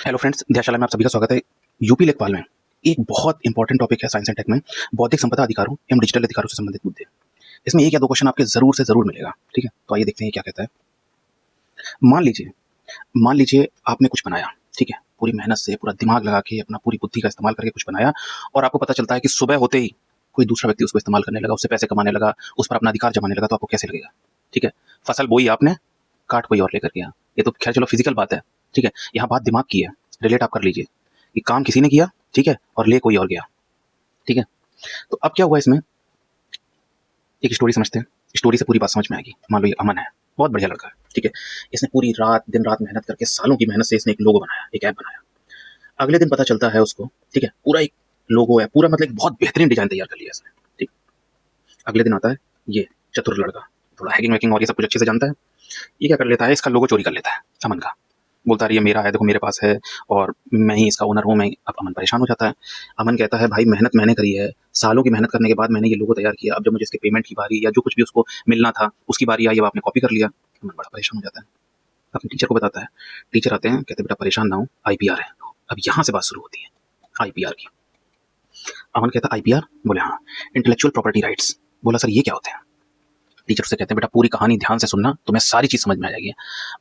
Hello friends, ध्यानशाला में आप सभी का स्वागत है। यूपी लेखपाल में एक बहुत इंपॉर्टेंट टॉपिक है साइंस एंड टेक में बौद्धिक संपदा अधिकारों एवं डिजिटल अधिकारों से संबंधित मुद्दे। इसमें एक या दो क्वेश्चन आपके जरूर से जरूर मिलेगा। ठीक है, तो आइए देखते हैं क्या कहता है। मान लीजिए मान लीजिए आपने कुछ बनाया। ठीक है, पूरी मेहनत से, पूरा दिमाग लगा के, अपना पूरी बुद्धि का इस्तेमाल करके कुछ बनाया और आपको पता चलता है कि सुबह होते ही कोई दूसरा व्यक्ति उसको इस्तेमाल करने लगा, उससे पैसे कमाने लगा, उस पर अपना अधिकार जमाने लगा, तो आपको कैसे लगेगा? ठीक है, फसल बोई आपने, काट कोई और लेकर गया। ये तो खैर चलो फिजिकल बात है। ठीक है, यहाँ बात दिमाग की है। रिलेट आप कर लीजिए कि काम किसी ने किया, ठीक है, और ले कोई और गया। ठीक है, तो अब क्या हुआ इसमें, एक स्टोरी समझते हैं। स्टोरी से पूरी बात समझ में आएगी। मान लो ये अमन है, बहुत बढ़िया लड़का है। ठीक है, इसने पूरी रात दिन रात मेहनत करके, सालों की मेहनत से इसने एक लोगो बनाया, एक ऐप बनाया। अगले दिन पता चलता है उसको, ठीक है, पूरा एक लोगो है, पूरा मतलब एक बहुत बेहतरीन डिजाइन तैयार कर लिया इसने। ठीक, अगले दिन आता है ये चतुर लड़का, थोड़ा हैकिंग वैकिंग और ये सब कुछ अच्छे से जानता है। ये क्या कर लेता है, इसका लोगो चोरी कर लेता है अमन का। बोलता है ये मेरा है, देखो मेरे पास है और मैं ही इसका ओनर हूँ। मैं अब अमन परेशान हो जाता है। अमन कहता है भाई मेहनत मैंने करी है, सालों की मेहनत करने के बाद मैंने ये लोगो तैयार किया, अब जब मुझे इसके पेमेंट की बारी या जो कुछ भी उसको मिलना था उसकी बारी आई, अब आपने कॉपी कर लिया। अमन बड़ा परेशान हो जाता है, अपने टीचर को बताता है। टीचर आते हैं, कहते बेटा परेशान ना हो, आईपीआर है। अब यहाँ से बात शुरू होती है आईपीआर की। अमन कहता आईपीआर? बोले हाँ, इंटेलेक्चुअल प्रॉपर्टी राइट्स। बोला सर ये क्या होते हैं? टीचर से कहते हैं बेटा पूरी कहानी ध्यान से सुनना, तुम्हें सारी चीज समझ में आ जाएगी।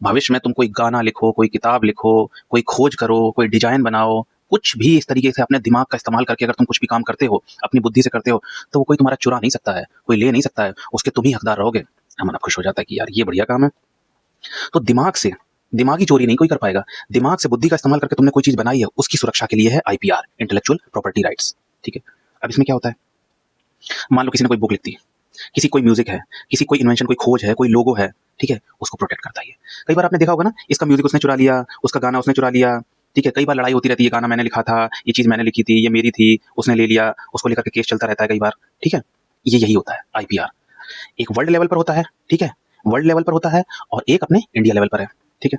भविष्य में तुम कोई गाना लिखो, कोई किताब लिखो, कोई खोज करो, कोई डिजाइन बनाओ, कुछ भी इस तरीके से अपने दिमाग का इस्तेमाल करके अगर तुम कुछ भी काम करते हो, अपनी बुद्धि से करते हो, तो वो कोई तुम्हारा चुरा नहीं सकता है, कोई ले नहीं सकता है, उसके तुम ही हकदार रहोगे। अमन खुश हो जाता है कि यार ये बढ़िया काम है। तो दिमाग से, दिमागी चोरी नहीं कोई कर पाएगा। दिमाग से बुद्धि का इस्तेमाल करके तुमने कोई चीज बनाई है, उसकी सुरक्षा के लिए है आईपीआर, इंटेलेक्चुअल प्रॉपर्टी राइट्स। ठीक है, अब इसमें क्या होता है, मान लो किसी ने कोई बुक लिख दी, किसी कोई म्यूजिक है, किसी कोई इन्वेंशन, कोई खोज है, कोई लोगो है, ठीक है, उसको प्रोटेक्ट करता है। कई बार आपने देखा होगा ना, इसका म्यूजिक उसने चुरा लिया, उसका गाना उसने चुरा लिया। ठीक है, कई बार लड़ाई होती रहती है, गाना मैंने लिखा था, ये चीज मैंने लिखी थी, ये मेरी थी, उसने ले लिया, उसको लेकर के केस चलता रहता है कई बार। ठीक है, ये यही होता है आईपीआर। एक वर्ल्ड लेवल पर होता है, ठीक है, वर्ल्ड लेवल पर होता है, और एक अपने इंडिया लेवल पर है। ठीक है,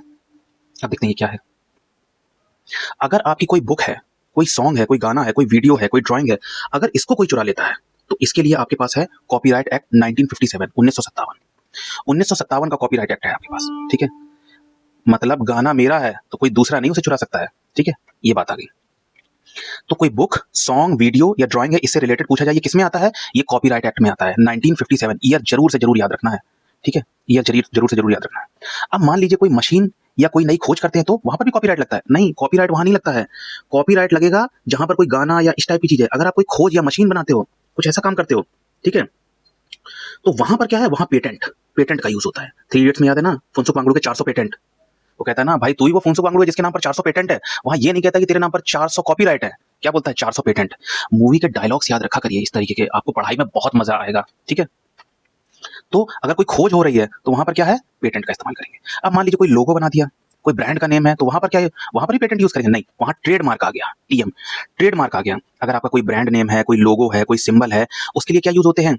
अब देखते हैं ये क्या है। अगर आपकी कोई बुक है, कोई सॉन्ग है, कोई गाना है, कोई वीडियो है, कोई ड्राइंग है, अगर इसको कोई चुरा लेता है तो इसके लिए आपके पास है कॉपीराइट एक्ट 1957, 1957 का कॉपीराइट एक्ट है आपके पास। ठीक है, मतलब गाना मेरा है तो कोई दूसरा नहीं उसे चुरा सकता है। ठीक है, ये बात आ गई। तो कोई बुक, सॉन्ग, वीडियो या ड्राइंग है, इससे रिलेटेड पूछा जाए ये किसमें आता है, ये कॉपीराइट एक्ट में आता है 1957। ईयर जरूर से जरूर याद रखना है। ठीक है, ईयर जरूर से जरूर याद रखना है। अब मान लीजिए कोई मशीन या कोई नई खोज करते हैं तो वहां पर भी कॉपीराइट लगता है? नहीं, कॉपीराइट वहां नहीं लगता है। कॉपीराइट लगेगा जहां पर कोई गाना या इस टाइप की चीज है। अगर आप कोई खोज या मशीन बनाते हो, कुछ ऐसा काम करते हो, ठीक है, तो वहां पर क्या है, वहां पेटेंट, पेटेंट का यूज होता है। थ्री इडियट्स में याद है ना, फुनसुक वांगडू के 400 पेटेंट। वो कहता है ना भाई तू ही वो फुनसुक वांगडू है जिसके नाम पर 400 पेटेंट है। वहां ये नहीं कहता कि तेरे नाम पर 400 कॉपीराइट है, क्या बोलता है 400 पेटेंट। मूवी के डायलॉग्स याद रखा करिए इस तरीके के, आपको पढ़ाई में बहुत मजा आएगा। ठीक है, तो अगर कोई खोज हो रही है तो वहां पर क्या है, पेटेंट का इस्तेमाल करेंगे। अब मान लीजिए कोई लोगो बना दिया, कोई ब्रांड का नेम है, तो वहां पर क्या है, वहां पर भी पेटेंट यूज करेंगे? नहीं, वहां ट्रेडमार्क आ गया, टीएम, ट्रेडमार्क आ गया। अगर आपका कोई ब्रांड नेम है, कोई लोगो है, कोई सिंबल है, उसके लिए क्या यूज होते हैं,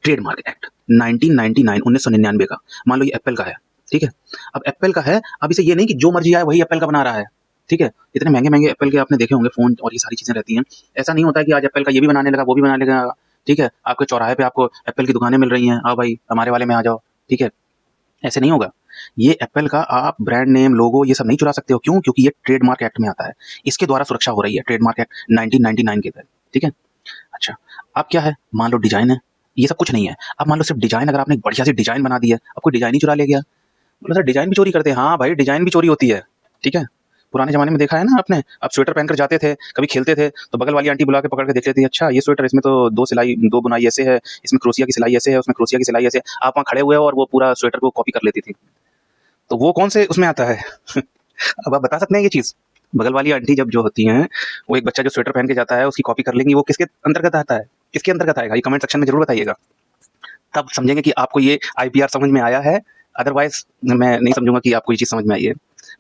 ट्रेडमार्क एक्ट 1999, 1999 का। मान लो ये एप्पल का है, ठीक है, अब एप्पल का है, अब इसे ये नहीं कि जो मर्जी आए वही एप्पल का बना रहा है। ठीक है, इतने महंगे महंगे एप्पल के आपने देखे होंगे फोन और ये सारी चीजें रहती हैं। ऐसा नहीं होता है कि आज एप्पल का ये भी बनाने लगा, वो भी बनाने लगा। ठीक है, आपके चौराहे पे आपको एप्पल की दुकानें मिल रही हैं, आओ भाई हमारे वाले में आ जाओ। ठीक है, ऐसे नहीं होगा। ये एप्पल का आप ब्रांड नेम, लोगो ये सब नहीं चुरा सकते हो। क्यों? क्योंकि ये ट्रेडमार्क एक्ट में आता है, इसके द्वारा सुरक्षा हो रही है, ट्रेडमार्क एक्ट 1999 के तहत। ठीक है, अच्छा, अब क्या है, मान लो डिजाइन है, ये सब कुछ नहीं है। अब मान लो सिर्फ डिजाइन, अगर आपने बढ़िया सी डिजाइन बना दी है, अब कोई डिजाइन ही चुरा ले गया। बोला सर डिजाइन भी चोरी करते हैं? हाँ भाई, डिजाइन भी चोरी होती है। ठीक है, पुराने जमाने में देखा है ना आपने, आप स्वेटर पहनकर जाते थे, कभी खेलते थे, तो बगल वाली आंटी बुला के पकड़ के देख लेती, अच्छा ये स्वेटर, इसमें तो दो सिलाई, दो बुनाई ऐसे है, इसमें क्रोशिया की सिलाई ऐसे है, उसमें क्रोशिया की सिलाई ऐसे है। आप वहाँ खड़े हुए हो और वो पूरा स्वेटर को कॉपी कर लेती थी। तो वो कौन से उसमें आता है? अब आप बता सकते हैं ये चीज? बगल वाली आंटी जब जो होती हैं, वो एक बच्चा जो स्वेटर पहन के जाता है उसकी कॉपी कर लेंगी, वो किसके अंतर्गत आता है, किसके अंतर्गत आएगा? ये कमेंट सेक्शन में जरूर बताइएगा, तब समझेंगे कि आपको ये आईपीआर समझ में आया है। अदरवाइज मैं नहीं समझूंगा कि आपको ये चीज समझ में आई है।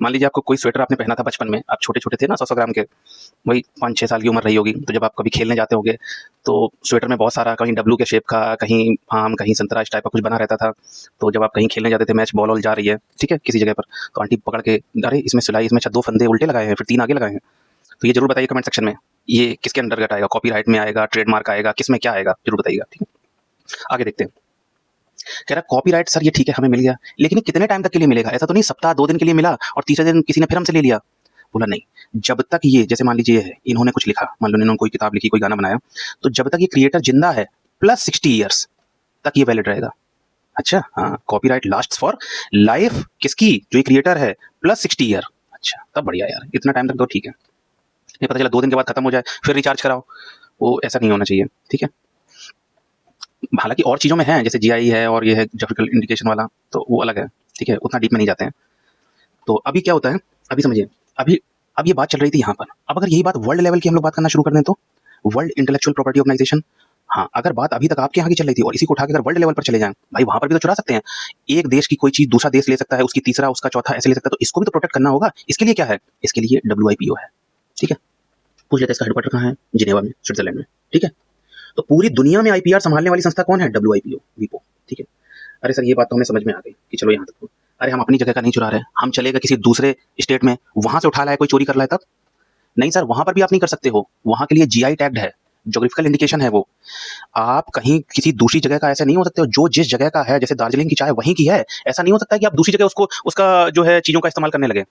मान लीजिए आपको कोई स्वेटर आपने पहना था बचपन में, आप छोटे छोटे थे ना, 100 ग्राम के, वही 5-6 साल की उम्र रही होगी, तो जब आप कभी खेलने जाते होंगे तो स्वेटर में बहुत सारा, कहीं डब्लू के शेप का, कहीं आम, कहीं संतरा, इस टाइप का कुछ बना रहता था। तो जब आप कहीं खेलने जाते थे, मैच बॉल वॉल जा रही है, ठीक है, किसी जगह पर, तो आंटी पकड़ के, अरे इसमें सिलाई, इसमें 2 फंदे उल्टे लगाए हैं, फिर 3 आगे लगाए हैं। तो ये जरूर बताइए कमेंट सेक्शन में, ये किसके अंतर्गत आएगा, कॉपीराइट में आएगा, ट्रेडमार्क आएगा, किसमें क्या आएगा, जरूर बताइएगा। ठीक है, आगे देखते हैं। कह रहा कॉपीराइट सर ये ठीक है हमें मिल गया, लेकिन ये कितने टाइम तक के लिए मिलेगा? ऐसा तो नहीं सप्ताह 2 दिन के लिए मिला और तीसरे दिन किसी ने फिर हमसे ले लिया। बोला नहीं, जब तक ये, जैसे मान लीजिए है, इन्होंने कुछ लिखा, मान लो इन्होंने कोई किताब लिखी, कोई गाना बनाया, तो जब तक ये क्रिएटर जिंदा है प्लस 60 ईयर्स तक ये वैलिड रहेगा। अच्छा, हाँ, कॉपीराइट लास्ट्स फॉर लाइफ किसकी, जो ये क्रिएटर है, प्लस 60 ईयर। अच्छा, तब बढ़िया यार, इतना टाइम तक तो ठीक है। ये पता चला 2 दिन के बाद खत्म हो जाए फिर रिचार्ज कराओ, वो ऐसा नहीं होना चाहिए, ठीक है। हालांकि और चीज़ों में है, जैसे जीआई है और ये है ज्योग्राफिकल इंडिकेशन वाला, तो वो अलग है, ठीक है, उतना डीप में नहीं जाते हैं। तो अभी क्या होता है, अभी समझिए, अभी अब ये बात चल रही थी यहाँ पर, अब अगर यही बात वर्ल्ड लेवल की हम लोग बात करना शुरू कर दें तो वर्ल्ड इंटेलेक्चुअल प्रॉपर्टी ऑर्गेनाइजेशन, हाँ, अगर बात अभी तक आपके यहाँ की चल रही थी और इसी को उठा के अगर वर्ल्ड लेवल पर चले जाएं, भाई वहां पर भी तो चुरा सकते हैं। एक देश की कोई चीज दूसरा देश ले सकता है, उसकी तीसरा, उसका चौथा ऐसे ले सकता है, तो इसको भी तो प्रोटेक्ट करना होगा। इसके लिए क्या है, इसके लिए WIPO है, ठीक है। पूछ लेते हैं इसका हेडक्वार्टर कहाँ है, जिनेवा में, स्विट्जरलैंड में, ठीक है। तो पूरी दुनिया में IPR संभालने वाली संस्था कौन है, WIPO, ठीक है। अरे सर ये बात तो हमें समझ में आ गई कि चलो यहाँ तक तो, अरे हम अपनी जगह का नहीं चुरा रहे, हम चलेगा किसी दूसरे स्टेट में, वहां से उठा लाए, कोई चोरी कर लाए तब नहीं सर, वहां पर भी आप नहीं कर सकते हो, वहां के लिए GI टैग्ड है, ज्योग्राफिकल इंडिकेशन है वो। आप कहीं किसी दूसरी जगह का ऐसा नहीं हो सकते हो, जो जिस जगह का है, जैसे दार्जिलिंग की चाय वहीं की है, ऐसा नहीं हो सकता कि आप दूसरी जगह उसको, उसका जो है चीजों का इस्तेमाल करने लगे,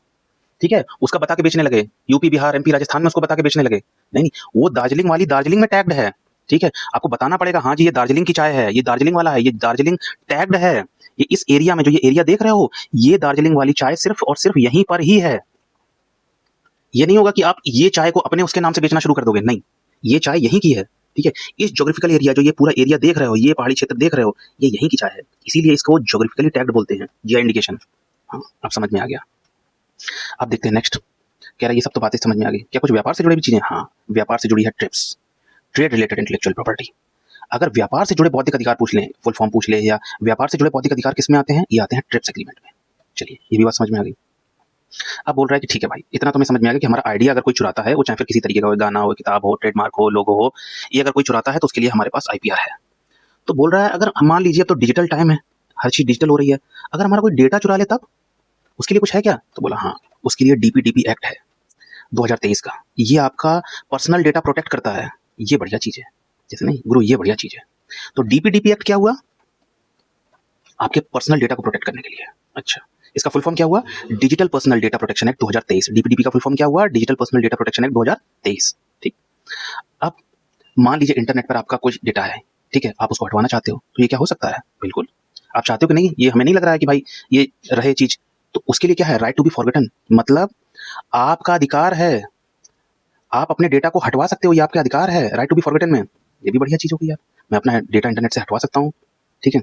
ठीक है, उसका बता के बेचने लगे, यूपी बिहार MP राजस्थान में उसको बता के बेचने लगे, नहीं, वो दार्जिलिंग वाली दार्जिलिंग में टैग्ड है, ठीक है। आपको बताना पड़ेगा, हाँ जी ये दार्जिलिंग की चाय है, ये दार्जिलिंग वाला है, ये दार्जिलिंग टैग्ड है, ये इस एरिया में, जो ये एरिया देख रहे हो, ये दार्जिलिंग वाली चाय सिर्फ और सिर्फ यहीं पर ही है। ये नहीं होगा कि आप ये चाय को अपने उसके नाम से बेचना शुरू कर दोगे, नहीं, ये चाय यहीं की है, ठीक है। इस ज्योग्राफिकल एरिया, जो ये पूरा एरिया देख रहे हो, ये पहाड़ी क्षेत्र देख रहे हो, ये यहीं की चाय है, इसीलिए इसको ज्योग्राफिकली टैग्ड बोलते हैं, GI इंडिकेशन। हाँ, अब समझ में आ गया। अब देखते हैं नेक्स्ट, कह रहा है ये सब तो बातें समझ में आ गई, क्या कुछ व्यापार से जुड़ी भी चीजें, हाँ, व्यापार से जुड़ी है trips, trade related intellectual property. अगर व्यापार से जुड़े बौद्धिक अधिकार पूछ लें, फुल फॉर्म पूछ ले, या व्यापार से जुड़े बौद्धिक अधिकार किस में आते हैं, ये आते हैं ट्रिप्स एग्रीमेंट में। चलिए ये भी बात समझ में आ गई। अब बोल रहा है कि ठीक है भाई, इतना तो हमें समझ में आ गया कि हमारा आइडिया अगर कोई चुराता है, वो चाहे फिर किसी तरीके का हो, गाना हो, किताब हो, ट्रेडमार्क हो, लोगो हो, ये अगर कोई चुराता है तो उसके लिए हमारे पास IPR है। तो बोल रहा है अगर मान लीजिए, अब तो डिजिटल टाइम है, हर चीज डिजिटल हो रही है, अगर हमारा कोई डेटा चुरा ले तब उसके लिए कुछ है क्या, तो बोला हाँ, उसके लिए DPDP एक्ट है 2023 का, ये आपका पर्सनल डेटा प्रोटेक्ट करता है, ये बढ़िया चीज है, जैसे नहीं गुरु, ये बढ़िया चीज है। तो DPDP एक्ट क्या हुआ, आपके पर्सनल डेटा को प्रोटेक्ट करने के लिए। अच्छा, इसका फुल फॉर्म क्या हुआ, digital personal data protection act 2023। DPDP का फुल फॉर्म क्या हुआ, digital personal data protection act 2023, ठीक। अब मान लीजिए इंटरनेट पर आपका कुछ डेटा है, ठीक है, आप उसको हटवाना चाहते हो, तो ये क्या हो सकता है, बिल्कुल आप चाहते हो कि नहीं, ये हमें नहीं लग रहा है कि भाई ये रहे चीज, तो उसके लिए क्या है, राइट टू बी फॉरगेटन, मतलब आपका अधिकार है, आप अपने डेटा को हटवा सकते हो, ये आपका अधिकार है, राइट टू बी फॉरगेटन में। ये भी बढ़िया चीज होगी यार, मैं अपना डेटा इंटरनेट से हटवा सकता हूँ, ठीक है।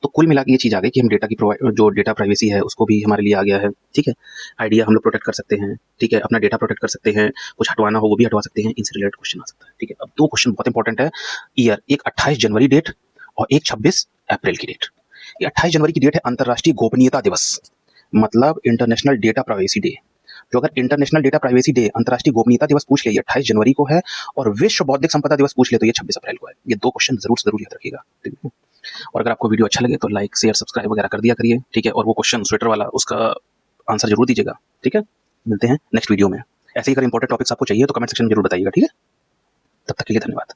तो कुल मिला के ये चीज आ गई कि हम डेटा की जो डेटा प्राइवेसी है उसको भी हमारे लिए आ गया है, ठीक है। आइडिया हम लोग प्रोटेक्ट कर सकते हैं, ठीक है, अपना डेटा प्रोटेक्ट कर सकते हैं, कुछ हटवाना हो वो भी हटवा सकते हैं, इनसे रिलेटेड क्वेश्चन आ सकता है, ठीक है। अब 2 क्वेश्चन बहुत इंपॉर्टेंट है, ईयर, एक 28 जनवरी डेट और एक 26 अप्रैल की डेट। ये 28 जनवरी की डेट है अंतर्राष्ट्रीय गोपनीयता दिवस, मतलब इंटरनेशनल डेटा प्राइवेसी डे। जो अगर इंटरनेशनल डेटा प्राइवेसी डे, अंतर्राष्ट्रीय गोपनीयता दिवस पूछ ले, ये 28 जनवरी को है, और विश्व बौद्धिक संपदा दिवस पूछ ले तो ये 26 अप्रैल को है। ये 2 क्वेश्चन जरूर से जरूर याद रखिएगा, ठीक है। और अगर आपको वीडियो अच्छा लगे तो लाइक शेयर सब्सक्राइब वगैरह कर दिया करिए, ठीक है। और वो क्वेश्चन स्वेटर वाला, उसका आंसर जरूर दीजिएगा, ठीक है। मिलते हैं नेक्स्ट वीडियो में। ऐसे ही अगर इंपॉर्टेंट टॉपिक्स आपको चाहिए तो कमेंट सेक्शन में जरूर बताइएगा, ठीक है। तब तक के लिए धन्यवाद।